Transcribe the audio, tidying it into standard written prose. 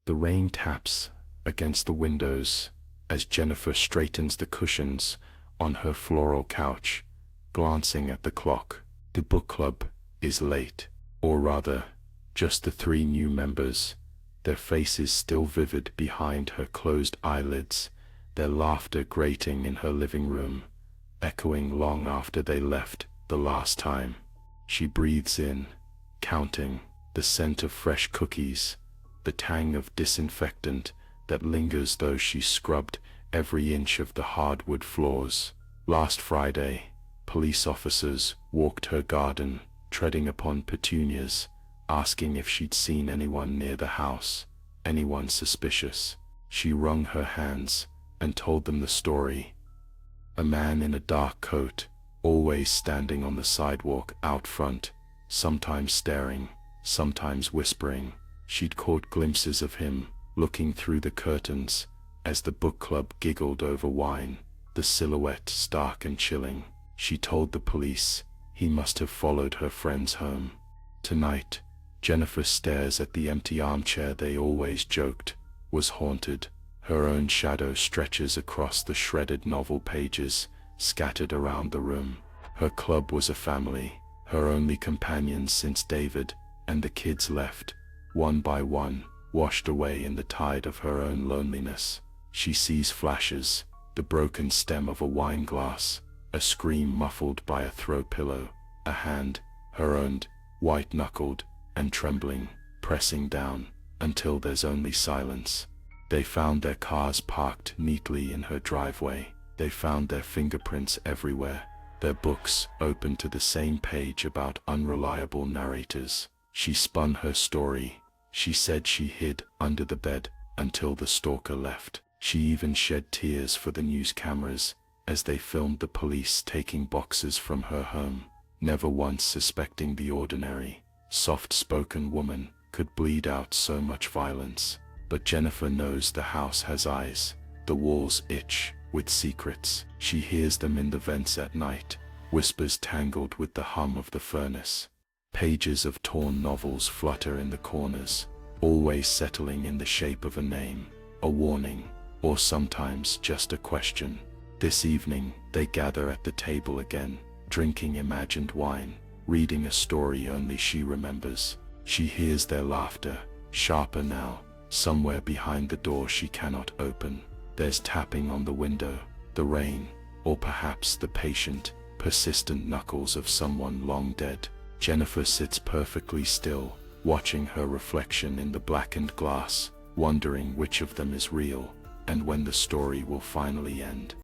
The rain taps against the windows as Jennifer straightens the cushions on her floral couch, glancing at the clock. The book club is late, or rather, just the three new members, their faces still vivid behind her closed eyelids, their laughter grating in her living room, echoing long after they left the last time. She breathes in, counting, the scent of fresh cookies, the tang of disinfectant that lingers though she scrubbed every inch of the hardwood floors. Last Friday, police officers walked her garden, treading upon petunias, asking if she'd seen anyone near the house, anyone suspicious. She wrung her hands and told them the story. A man in a dark coat, always standing on the sidewalk out front, sometimes staring, sometimes whispering. She'd caught glimpses of him, looking through the curtains, as the book club giggled over wine, the silhouette stark and chilling. She told the police he must have followed her friends home. Tonight, Jennifer stares at the empty armchair they always joked was haunted. Her own shadow stretches across the shredded novel pages scattered around the room. Her club was a family, her only companions since David and the kids left, one by one, washed away in the tide of her own loneliness. She sees flashes, the broken stem of a wine glass, a scream muffled by a throw pillow, a hand, her own, white-knuckled and trembling, pressing down, until there's only silence. They found their cars parked neatly in her driveway. They found their fingerprints everywhere, their books open to the same page about unreliable narrators. She spun her story. She said she hid under the bed until the stalker left. She even shed tears for the news cameras as they filmed the police taking boxes from her home, never once suspecting the ordinary, soft-spoken woman could bleed out so much violence. But Jennifer knows the house has eyes. The walls itch with secrets. She hears them in the vents at night, whispers tangled with the hum of the furnace. Pages of torn novels flutter in the corners, always settling in the shape of a name, a warning, or sometimes just a question. This evening, they gather at the table again, drinking imagined wine, reading a story only she remembers. She hears their laughter, sharper now, somewhere behind the door she cannot open. There's tapping on the window, the rain, or perhaps the patient, persistent knuckles of someone long dead. Jennifer sits perfectly still, watching her reflection in the blackened glass, wondering which of them is real, and when the story will finally end.